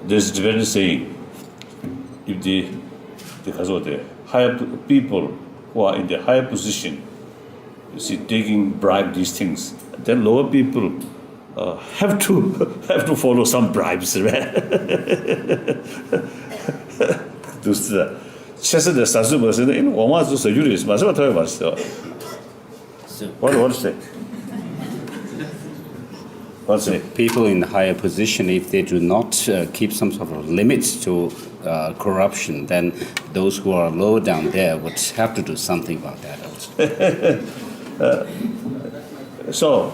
there's different saying. If because of the higher people who are in the higher position, you see, taking bribe these things, then lower people have to follow some bribes, right? 최선의 사수버스는 인 오마스 서유리스 마지막 타고 봤어. What's that? What's it? People in higher position, if they do not keep some sort of limits to corruption, then those who are low down there would have to do something about that also. So,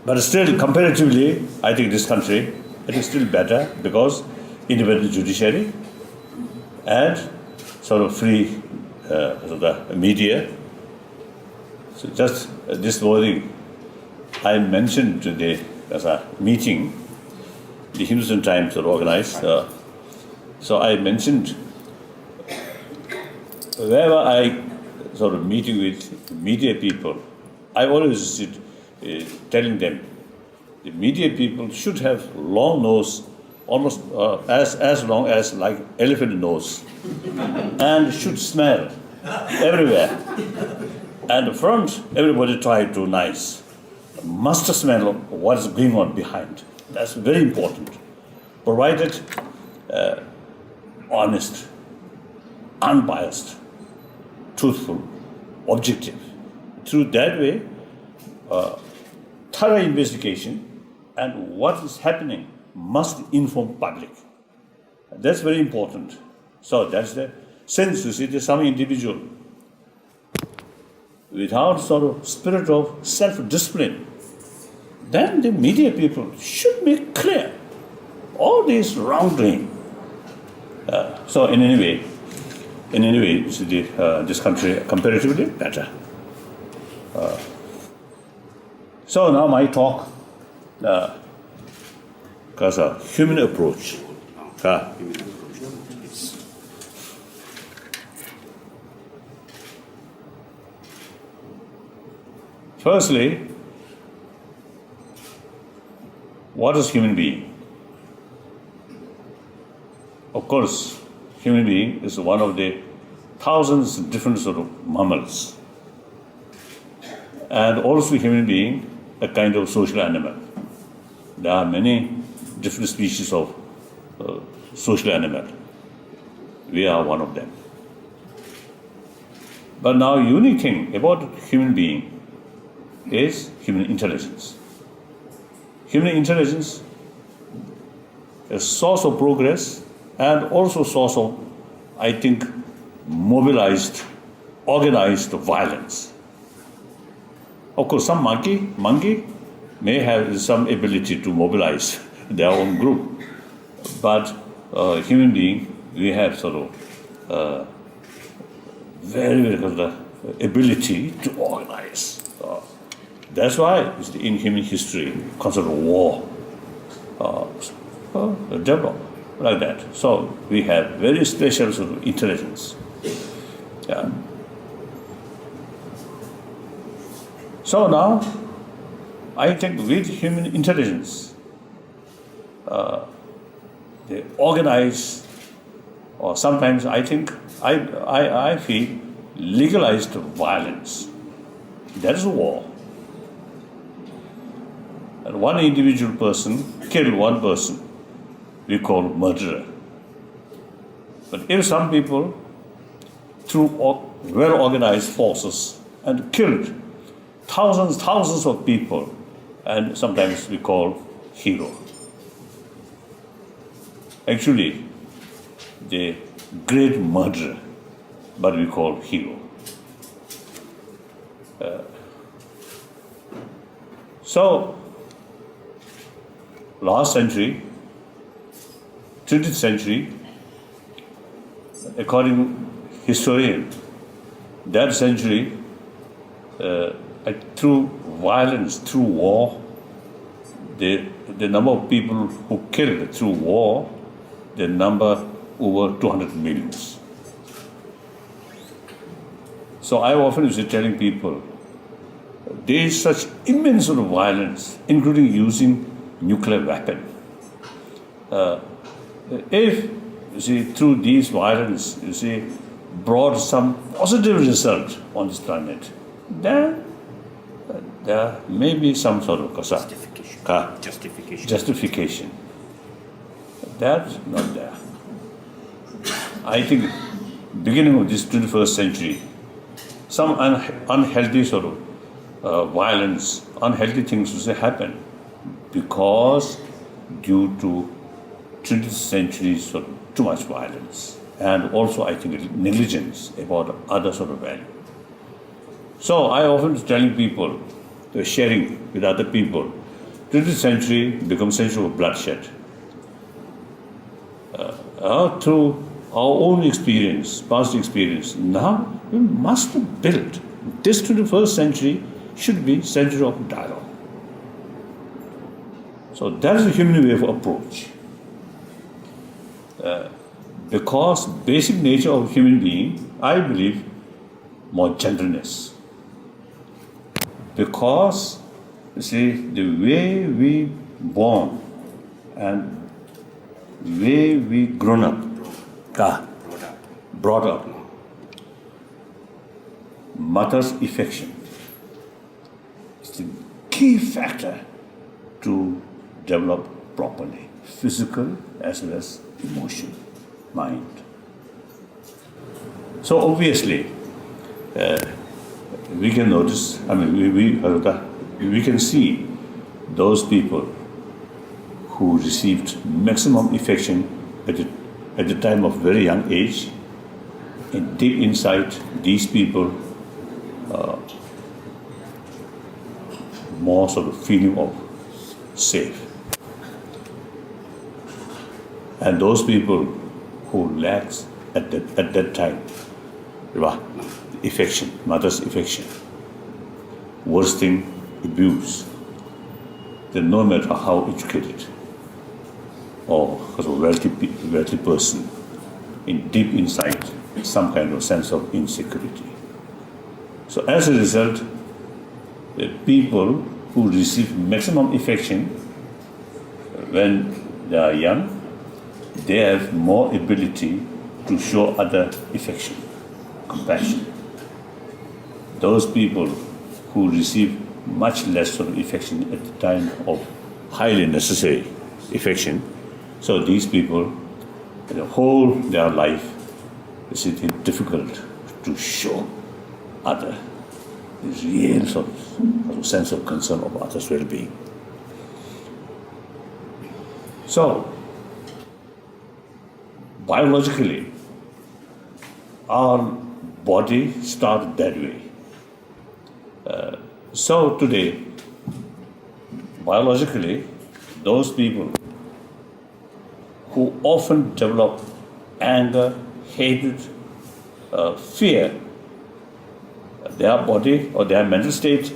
but still, comparatively, I think this country, it is still better because independent judiciary and sort of free media. So just this morning, I mentioned to the meeting, the Hindustan Times organized. So I mentioned wherever I sort of meeting with media people, I always telling them the media people should have long nose, almost as long as like elephant nose, and should smell everywhere. And the front, everybody try to nice. Must smell what is going on behind. That's very important. Provided honest, unbiased, truthful, objective. Through that way, thorough investigation and what is happening must inform public. That's very important. So that's the sense, you see, there's some individual without sort of spirit of self-discipline, then the media people should make clear all this wrongdoing. So in any way, you see, this country comparatively better. So now my talk, because a human approach. Firstly, what is human being? Of course, human being is one of the thousands of different sort of mammals. And also human being, a kind of social animal. There are many different species of social animal. We are one of them. But now unique thing about human being is human intelligence. Human intelligence is source of progress and also source of, I think, mobilized, organized violence. Of course, some monkey may have some ability to mobilize their own group, but human being, we have sort of very good ability to organize. That's why in human history, concept of war developed like that. So we have very special sort of intelligence. Yeah. So now, I think with human intelligence, they organize, or sometimes I think, I feel legalized violence. That is war. And one individual person killed one person, we call murderer. But if some people, through well-organized forces, and killed thousands of people, and sometimes we call hero. Actually, the great murderer, but we call hero. So, last century, 20th century, according to historian, that century, through violence, through war, the number of people who killed through war, the number over 200 millions. So I often used to telling people, there is such immense sort of violence, including using nuclear weapon. If, you see, through these violence, you see, brought some positive result on this planet, then there may be some sort of justification. That's not there. I think beginning of this 21st century, some unhealthy sort of violence, unhealthy things will happen because due to 20th century sort of too much violence, and also I think negligence about other sort of value. So I often telling people, sharing with other people, 20th century becomes century of bloodshed. Through our own experience, past experience, now we must build. This 21st century should be century of dialogue. So that is the human way of approach. Because basic nature of human being, I believe, more gentleness. Because, you see, the way we born and way we grown up, brought up, mother's affection is the key factor to develop properly, physical as well as emotion, mind. So obviously, we can notice, we can see those people who received maximum affection at the time of very young age, and deep inside, these people more sort of feeling of safe. And those people who lacks at that time, affection, mother's affection, worst thing, abuse. Then no matter how educated or a wealthy person, in deep inside, some kind of sense of insecurity. So as a result, the people who receive maximum affection when they are young, they have more ability to show other affection, compassion. Those people who receive much less of affection at the time of highly necessary affection, so these people, the whole their life, is it difficult to show other the real sort of sense of concern of others' well-being. So, biologically, our body started that way. So today, biologically, those people who often develop anger, hatred, fear, their body or their mental state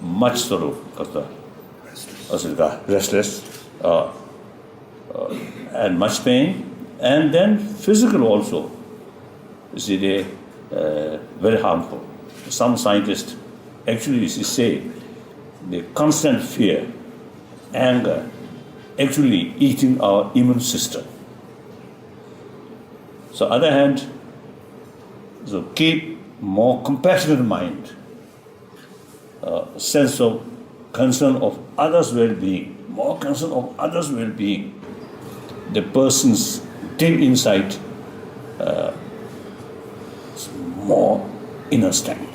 much sort of restless and much pain, and then physical also. You see, they very harmful. Some scientists actually say the constant fear, anger, actually eating our immune system. So other hand, so keep more compassionate mind, sense of concern of others' well-being, more concern of others' well-being. The person's deep inside more inner strength.